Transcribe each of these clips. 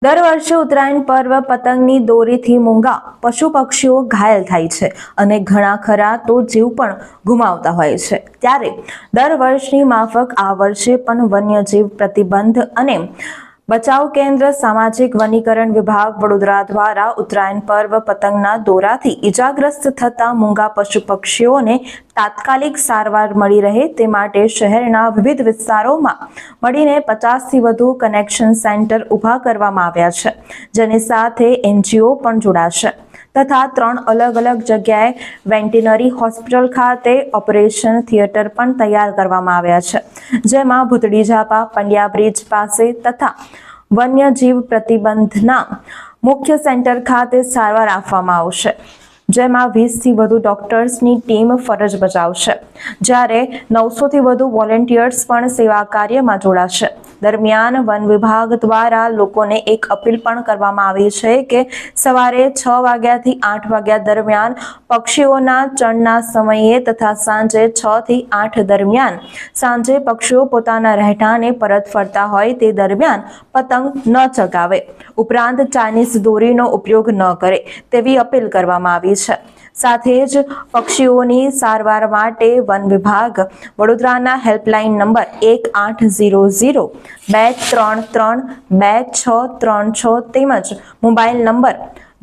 દર વર્ષે ઉત્તરાયણ પર્વ પતંગની દોરીથી મૂંગા પશુ પક્ષીઓ ઘાયલ થાય છે અને ઘણા ખરા તો જીવ પણ ગુમાવતા હોય છે। ત્યારે દર વર્ષની માફક આ વર્ષે પણ વન્યજીવ પ્રતિબંધ અને બચાવ કેન્દ્ર સામાજિક વનીકરણ વિભાગ વડોદરા દ્વારા ઉત્તરાયણ પર્વ પતંગના દોરાથી ઈજાગ્રસ્ત થતા મૂંગા પશુ પક્ષીઓને તાત્કાલિક સારવાર મળી રહે તે માટે શહેરના વિવિધ વિસ્તારોમાં મળીને 50થી વધુ કનેક્શન સેન્ટર ઊભા કરવામાં આવ્યા છે, જેની સાથે NGO પણ જોડાશે તથા 3 અલગ અલગ જગ્યાએ વેટરનરી હોસ્પિટલ ખાતે ઓપરેશન થિયેટર પણ તૈયાર કરવામાં આવ્યા છે, જેમાં ભૂતળી ઝાપા, પંડ્યા બ્રિજ પાસે તથા વન્યજીવ પ્રતિબંધના મુખ્ય સેન્ટર ખાતે સારવાર આપવામાં આવશે, જેમાં 20થી વધુ ડોક્ટર્સની ટીમ ફરજ બજાવશે, જ્યારે 900થી વધુ વોલેન્ટિયર્સ પણ સેવા કાર્યમાં જોડાશે। દરમિયાન વન વિભાગ દ્વારા લોકોને એક અપીલ પણ કરવામાં આવી છે કે સવારે 6 વાગ્યાથી 8 વાગ્યા દરમિયાન પક્ષીઓના ચણના સમયે તથા સાંજે 6 થી 8 દરમિયાન સાંજે પક્ષીઓ પોતાના રહેઠાણે પરત ફરતા હોય તે દરમિયાન પતંગ ન ચગાવે, ઉપરાંત ચાઇનીઝ દોરીનો ઉપયોગ ન કરે તેવી અપીલ કરવામાં આવી છે। સાથે જ પક્ષીઓની સારવાર માટે વન વિભાગ વડોદરાના હેલ્પલાઇન નંબર 1800 2332636 તેમજ મોબાઈલ નંબર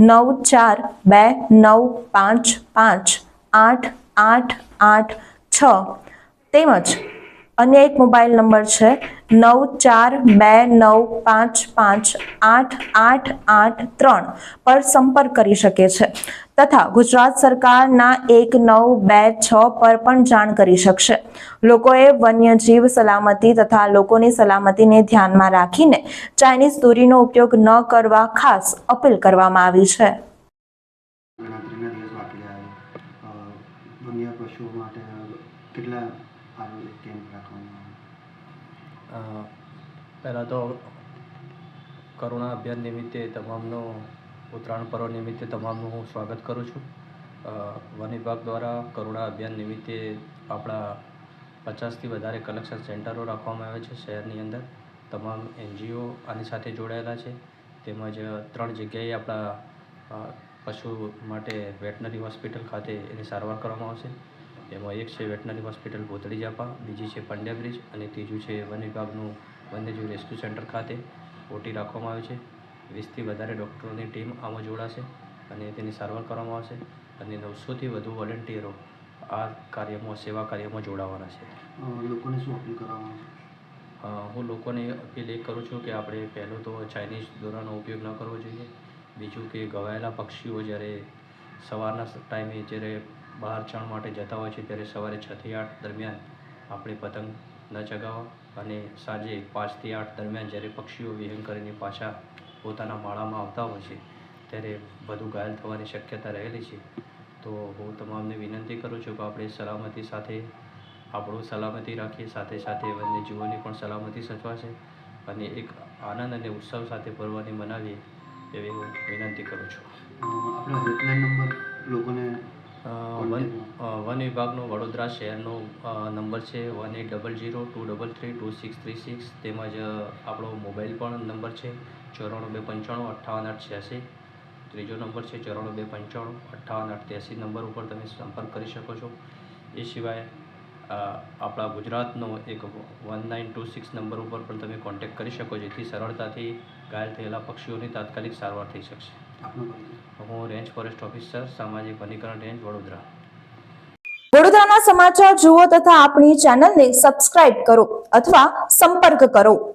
9429558886 તેમજ અન્ય એક મોબાઈલ નંબર છે 9429558883 પર સંપર્ક કરી શકે છે તથા ગુજરાત સરકારના 1926 પર પણ જાણ કરી શકશે। લોકોએ વન્યજીવ સલામતી તથા લોકોની સલામતીને ધ્યાનમાં રાખીને ચાઇનીઝ દોરીનો ઉપયોગ ન કરવા ખાસ અપીલ કરવામાં આવી છે। પહેલાં તો કરુણા અભિયાન નિમિત્તે તમામનો ઉત્તરાયણ પર્વ નિમિત્તે તમામનું હું સ્વાગત કરું છું। વન વિભાગ દ્વારા કરુણા અભિયાન નિમિત્તે આપણા 50થી વધારે કલેક્શન સેન્ટરો રાખવામાં આવે છે શહેરની અંદર। તમામ NGO આની સાથે જોડાયેલા છે, તેમજ 3 જગ્યાએ આપણા પશુ માટે વેટનરી હોસ્પિટલ ખાતે એની સારવાર કરવામાં આવશે। એમાં એક છે વેટનરી હોસ્પિટલ ભૂતળી ઝાપા, બીજી છે પંડ્યા બ્રિજ અને ત્રીજું છે વન વિભાગનું વન્યજીવ રેસ્ક્યુ સેન્ટર ખાતે ઓટી રાખવામાં આવે છે। 20થી વધારે ડૉક્ટરોની ટીમ આમાં જોડાશે અને તેની સારવાર કરવામાં આવશે અને 900થી વધુ વોલેન્ટિયરો આ કાર્યમાં સેવા કાર્યમાં જોડાવાના છે। લોકોને શું અપીલ કરવામાં આવે? હું લોકોને અપીલ એ કરું છું કે આપણે પહેલું તો ચાઇનીઝ દોરાનો ઉપયોગ ન કરવો જોઈએ, બીજું કે ઘવાયેલા પક્ષીઓ જ્યારે સવારના ટાઈમે જ્યારે બહાર ચણ માટે જતા હોય છે ત્યારે સવારે 6 થી 8 દરમિયાન આપણે પતંગ ન ચગાવવા અને સાંજે 5 થી 8 દરમિયાન જ્યારે પક્ષીઓ વિહંગ કરીને પાછા પોતાના માળામાં આવતા હોય છે ત્યારે વધુ ઘાયલ થવાની શક્યતા રહેલી છે। તો હું તમામને વિનંતી કરું છું કે આપણે સલામતી સાથે આપણું સલામતી રાખીએ, સાથે સાથે વન્યજીવોની પણ સલામતી સચવાશે અને એક આનંદ અને ઉત્સવ સાથે પર્વને મનાવીએ એવી હું વિનંતી કરું છું। આપણા હેલ્પલાઇન નંબર લોકોને વન વિભાગનો વડોદરા શહેરનો નંબર છે 180023323636 તેમજ આપણો મોબાઈલ પણ નંબર છે 9429588886। ત્રીજો નંબર છે 9429588883 નંબર ઉપર તમે સંપર્ક કરી શકો છો। એ સિવાય આપણા ગુજરાતનો એક 1926 નંબર ઉપર પણ તમે કોન્ટેક્ટ કરી શકો, જેથી સરળતાથી ઘાયલ થયેલા પક્ષીઓની તાત્કાલિક સારવાર થઈ શકશે। હું રેન્જ ફોરેસ્ટ ઓફિસર, સામાજિક વનીકરણ રેન્જ, વડોદરા। વડોદરાના સમાચાર જુઓ તથા આપણી ચેનલને સબસ્ક્રાઇબ કરો અથવા સંપર્ક કરો।